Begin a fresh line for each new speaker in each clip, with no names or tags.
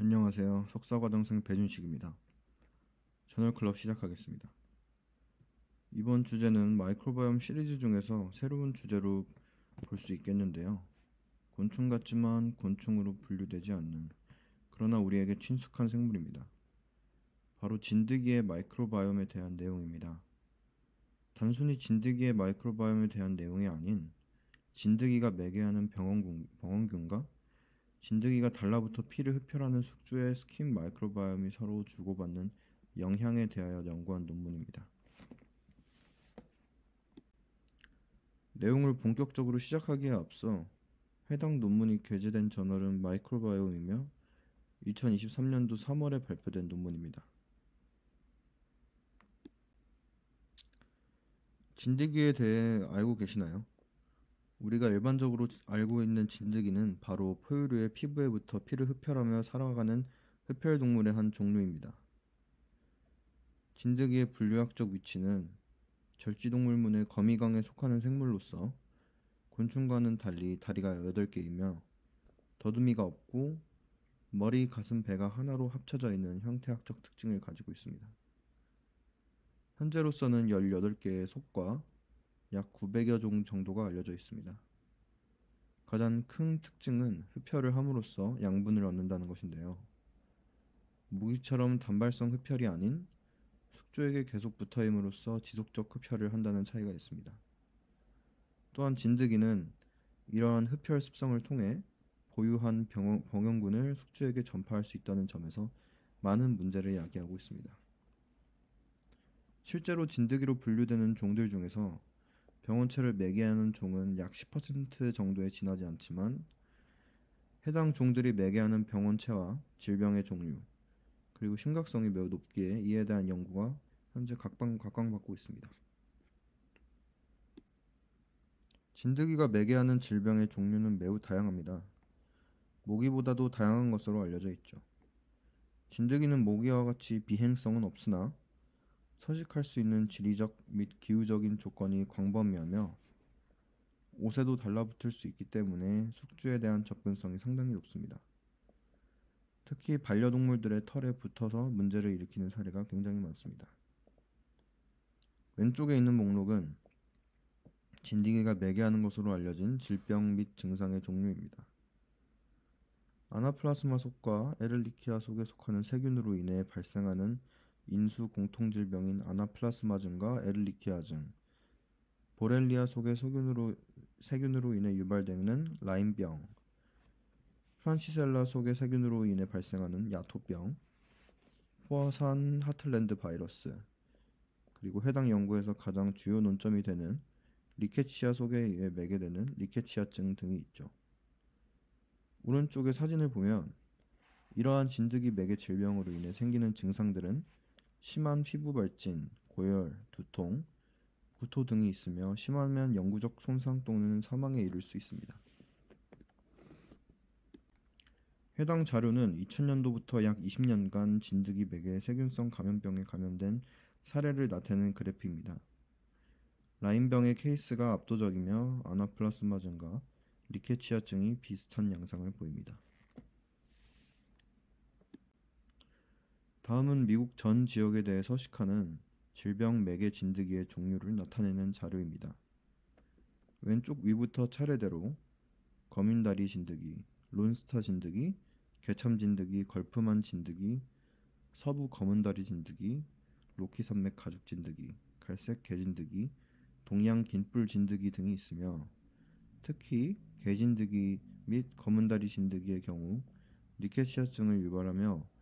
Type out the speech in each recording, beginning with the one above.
안녕하세요. 석사과정생 배준식입니다. 저널 클럽 시작하겠습니다. 이번 주제는 마이크로바이옴 시리즈 중에서 새로운 주제로 볼 수 있겠는데요. 곤충 같지만 곤충으로 분류되지 않는, 그러나 우리에게 친숙한 생물입니다. 바로 진드기의 마이크로바이옴에 대한 내용입니다. 단순히 진드기의 마이크로바이옴에 대한 내용이 아닌 진드기가 매개하는 병원균과 진드기가 달라붙어 피를 흡혈하는 숙주의 스킨 마이크로바이옴이 서로 주고받는 영향에 대하여 연구한 논문입니다. 내용을 본격적으로 시작하기에 앞서 해당 논문이 게재된 저널은 마이크로바이옴이며 2023년도 3월에 발표된 논문입니다. 진드기에 대해 알고 계시나요? 우리가 일반적으로 알고 있는 진드기는 바로 포유류의 피부에부터 피를 흡혈하며 살아가는 흡혈동물의 한 종류입니다. 진드기의 분류학적 위치는 절지동물문의 거미강에 속하는 생물로서 곤충과는 달리 다리가 8개이며 더듬이가 없고 머리, 가슴, 배가 하나로 합쳐져 있는 형태학적 특징을 가지고 있습니다. 현재로서는 18개의 속과 약 900여 종 정도가 알려져 있습니다. 가장 큰 특징은 흡혈을 함으로써 양분을 얻는다는 것인데요. 모기처럼 단발성 흡혈이 아닌 숙주에게 계속 붙어임으로써 지속적 흡혈을 한다는 차이가 있습니다. 또한 진드기는 이러한 흡혈 습성을 통해 보유한 병원균을 숙주에게 전파할 수 있다는 점에서 많은 문제를 야기하고 있습니다. 실제로 진드기로 분류되는 종들 중에서 병원체를 매개하는 종은 약 10% 정도에 지나지 않지만 해당 종들이 매개하는 병원체와 질병의 종류 그리고 심각성이 매우 높기에 이에 대한 연구가 현재 각광받고 있습니다. 진드기가 매개하는 질병의 종류는 매우 다양합니다. 모기보다도 다양한 것으로 알려져 있죠. 진드기는 모기와 같이 비행성은 없으나 서식할 수 있는 지리적 및 기후적인 조건이 광범위하며 옷에도 달라붙을 수 있기 때문에 숙주에 대한 접근성이 상당히 높습니다. 특히 반려동물들의 털에 붙어서 문제를 일으키는 사례가 굉장히 많습니다. 왼쪽에 있는 목록은 진드기가 매개하는 것으로 알려진 질병 및 증상의 종류입니다. 아나플라스마 속과 에를리키아 속에 속하는 세균으로 인해 발생하는 인수 공통질병인 아나플라스마증과 에를리키아증, 보렐리아 속의 세균으로 인해 유발되는 라임병, 프란시셀라 속의 세균으로 인해 발생하는 야토병, 포화산 하틀랜드 바이러스, 그리고 해당 연구에서 가장 주요 논점이 되는 리케치아 속에 의해 매개되는 리케치아증 등이 있죠. 오른쪽의 사진을 보면 이러한 진드기 매개 질병으로 인해 생기는 증상들은 심한 피부 발진, 고열, 두통, 구토 등이 있으며 심하면 영구적 손상 또는 사망에 이를 수 있습니다. 해당 자료는 2000년도부터 약 20년간 진드기 매개 세균성 감염병에 감염된 사례를 나타내는 그래프입니다. 라임병의 케이스가 압도적이며 아나플라스마증과 리케치아증이 비슷한 양상을 보입니다. 다음은 미국 전 지역에 대해 서식하는 질병 매개 진드기의 종류를 나타내는 자료입니다. 왼쪽 위부터 차례대로 거민다리 진드기, 론스타 진드기, 개참 진드기, 걸프만 진드기, 서부 검은다리 진드기, 로키 산맥 가죽 진드기, 갈색 개진드기, 동양 긴뿔 진드기 등이 있으며 특히 개진드기 및 검은다리 진드기의 경우 리케시아증을 유발하며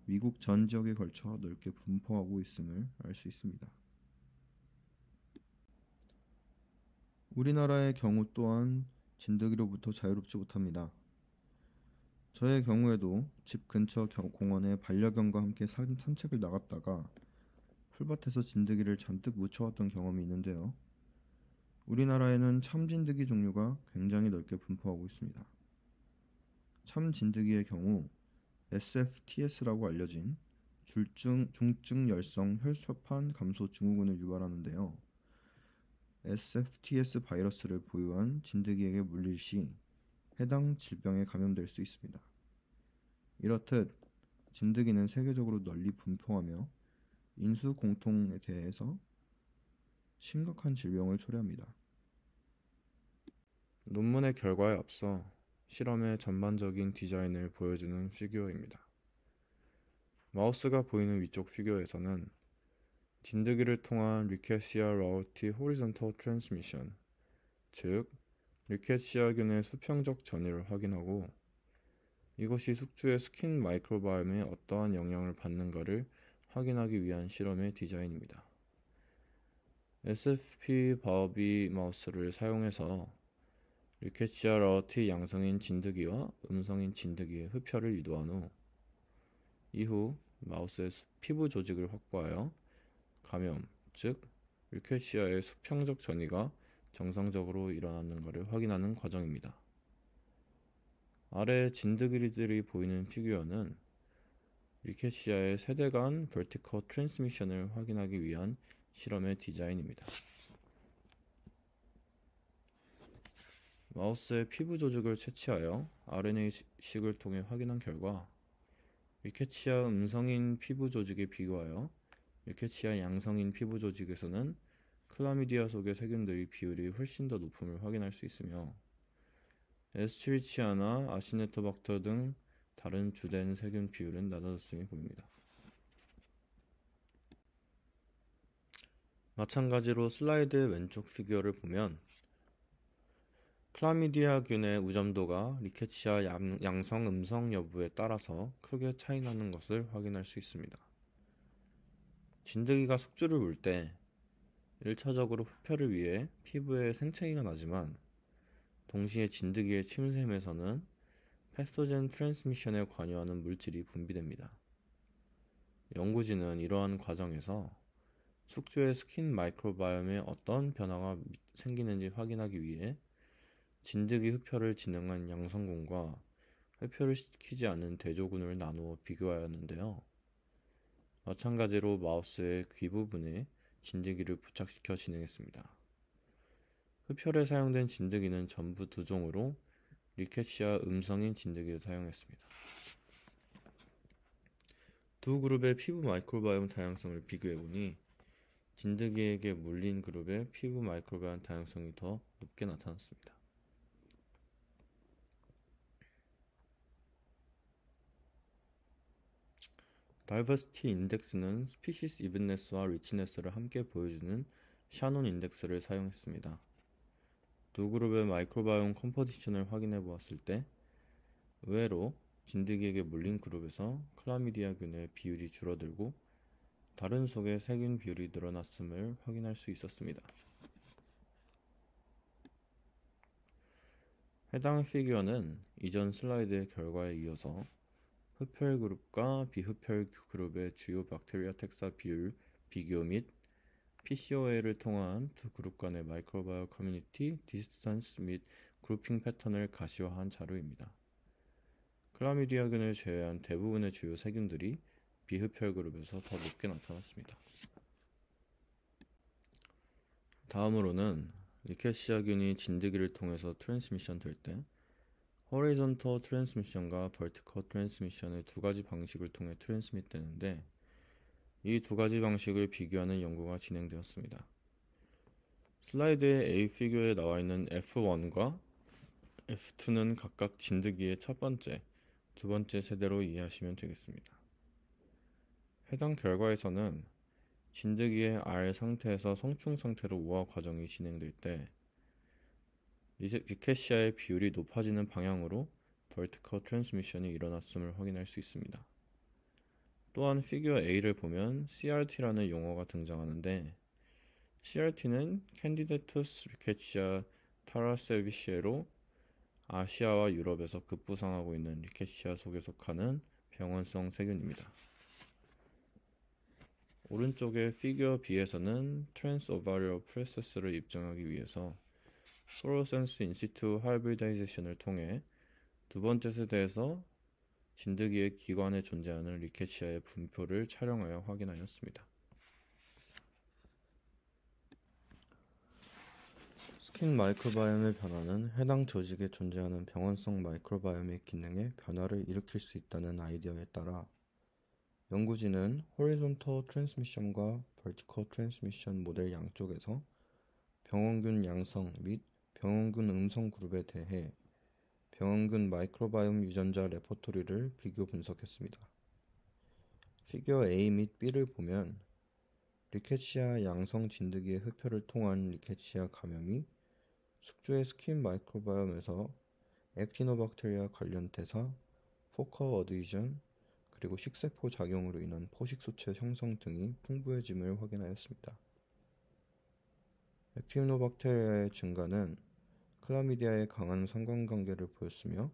미국 전 지역에 걸쳐 넓게 분포하고 있음을 알 수 있습니다. 우리나라의 경우 또한 진드기로부터 자유롭지 못합니다. 저의 경우에도 집 근처 공원에 반려견과 함께 산책을 나갔다가 풀밭에서 진드기를 잔뜩 묻혀왔던 경험이 있는데요. 우리나라에는 참진드기 종류가 굉장히 넓게 분포하고 있습니다. 참진드기의 경우 SFTS라고 알려진 중증열성 혈소판 감소 증후군을 유발하는데요. SFTS 바이러스를 보유한 진드기에게 물릴 시 해당 질병에 감염될 수 있습니다. 이렇듯 진드기는 세계적으로 널리 분포하며 인수 공통에 대해서 심각한 질병을 초래합니다. 논문의 결과에 앞서 실험의 전반적인 디자인을 보여주는 피규어입니다. 마우스가 보이는 위쪽 피규어에서는 진드기를 통한 리케시아 라우티 호리존털 트랜스미션, 즉 리케시아균의 수평적 전이를 확인하고 이것이 숙주의 스킨 마이크로바이옴에 어떠한 영향을 받는가를 확인하기 위한 실험의 디자인입니다. SFP 바오비 마우스를 사용해서 리케시아 라우티 양성인 진드기와 음성인 진드기의 흡혈을 유도한 이후 마우스의 피부 조직을 확보하여 감염, 즉 리케시아의 수평적 전이가 정상적으로 일어나는가를 확인하는 과정입니다. 아래 진드기들이 보이는 피규어는 리케시아의 세대 간 vertical transmission을 확인하기 위한 실험의 디자인입니다. 마우스의 피부 조직을 채취하여 RNA-식을 통해 확인한 결과 리케시아 음성인 피부 조직에 비교하여 리케시아 양성인 피부 조직에서는 클라미디아 속의 세균들의 비율이 훨씬 더 높음을 확인할 수 있으며 에스체리치아나 아시네토박터 등 다른 주된 세균 비율은 낮아졌음이 보입니다. 마찬가지로 슬라이드의 왼쪽 피규어를 보면 클라미디아균의 우점도가 리케시아 양성 음성 여부에 따라서 크게 차이나는 것을 확인할 수 있습니다. 진드기가 숙주를 물 때 1차적으로 흡혈을 위해 피부에 생채기가 나지만 동시에 진드기의 침샘에서는 패소젠 트랜스미션에 관여하는 물질이 분비됩니다. 연구진은 이러한 과정에서 숙주의 스킨 마이크로바이옴에 어떤 변화가 생기는지 확인하기 위해 진드기 흡혈을 진행한 양성군과 흡혈을 시키지 않은 대조군을 나누어 비교하였는데요. 마찬가지로 마우스의 귀 부분에 진드기를 부착시켜 진행했습니다. 흡혈에 사용된 진드기는 전부 두 종으로 리케시아 음성인 진드기를 사용했습니다. 두 그룹의 피부 마이크로바이옴 다양성을 비교해보니 진드기에게 물린 그룹의 피부 마이크로바이옴 다양성이 더 높게 나타났습니다. 다이버시티 인덱스는 스피시스 이븐네스와 리치네스를 함께 보여주는 샤논 인덱스를 사용했습니다. 두 그룹의 마이크로바이옴 컴포지션을 확인해 보았을 때 의외로 진드기에게 물린 그룹에서 클라미디아균의 비율이 줄어들고 다른 속의 세균 비율이 늘어났음을 확인할 수 있었습니다. 해당 피규어는 이전 슬라이드의 결과에 이어서 흡혈 그룹과 비흡혈 그룹의 주요 박테리아 텍사 비율 비교 및 PCOA를 통한 두 그룹 간의 마이크로바이옴 커뮤니티 디스턴스 및 그룹핑 패턴을 가시화한 자료입니다. 클라미디아균을 제외한 대부분의 주요 세균들이 비흡혈 그룹에서 더 높게 나타났습니다. 다음으로는 리케시아균이 진드기를 통해서 트랜스미션 될 때 호리존털 트랜스미션과 버티컬 트랜스미션의 두 가지 방식을 통해 트랜스밋 되는데 이 두 가지 방식을 비교하는 연구가 진행되었습니다. 슬라이드의 A 피규어에 나와 있는 F1과 F2는 각각 진드기의 첫 번째, 두 번째 세대로 이해하시면 되겠습니다. 해당 결과에서는 진드기의 알 상태에서 성충 상태로 우화 과정이 진행될 때 리케시아의 비율이 높아지는 방향으로 vertical transmission이 일어났음을 확인할 수 있습니다. 또한 피규어 A를 보면 CRT라는 용어가 등장하는데 CRT는 Candidatus rickettsia taracevice로 아시아와 유럽에서 급부상하고 있는 리케시아 속에 속하는 병원성 세균입니다. 오른쪽의 피규어 B에서는 트랜스오바리얼 프로세스를 입증하기 위해서 플로로센스 인시투 하이브리다이제이션을 통해 두 번째 세대에서 진드기의 기관에 존재하는 리케시아의 분포를 촬영하여 확인하였습니다. 스킨 마이크로바이옴의 변화는 해당 조직에 존재하는 병원성 마이크로바이옴의 기능에 변화를 일으킬 수 있다는 아이디어에 따라 연구진은 호리존털 트랜스미션과 버티컬 트랜스미션 모델 양쪽에서 병원균 양성 및 병원균 음성 그룹에 대해 병원균 마이크로바이옴 유전자 레퍼토리를 비교 분석했습니다. 피겨 A 및 B를 보면 리케치아 양성 진드기의 흡혈을 통한 리케치아 감염이 숙주의 스킨 마이크로바이옴에서 액티노박테리아 관련 대사, 포커 어드이전, 그리고 식세포 작용으로 인한 포식소체 형성 등이 풍부해짐을 확인하였습니다. 액티노박테리아의 증가는 클라미디아의 강한 상관관계를 보였으며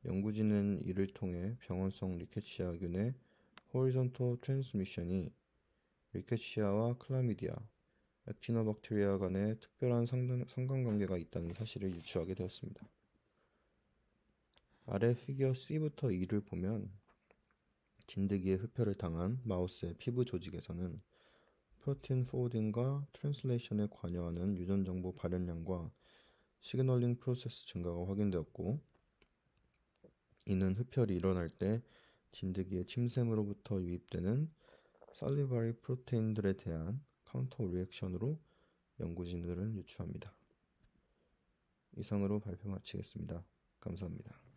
연구진은 이를 통해 병원성 리케치아균의 호리존털 트랜스미션이 리케치아와 클라미디아, 액티노박테리아 간의 특별한 상관관계가 있다는 사실을 유추하게 되었습니다. 아래 피겨 C부터 E를 보면 진드기의 흡혈을 당한 마우스의 피부 조직에서는 프로틴 포워딩과 트랜슬레이션에 관여하는 유전 정보 발현량과 시그널링 프로세스 증가가 확인되었고, 이는 흡혈이 일어날 때 진드기의 침샘으로부터 유입되는 살리바리 프로테인들에 대한 카운터 리액션으로 연구진들은 유추합니다. 이상으로 발표 마치겠습니다. 감사합니다.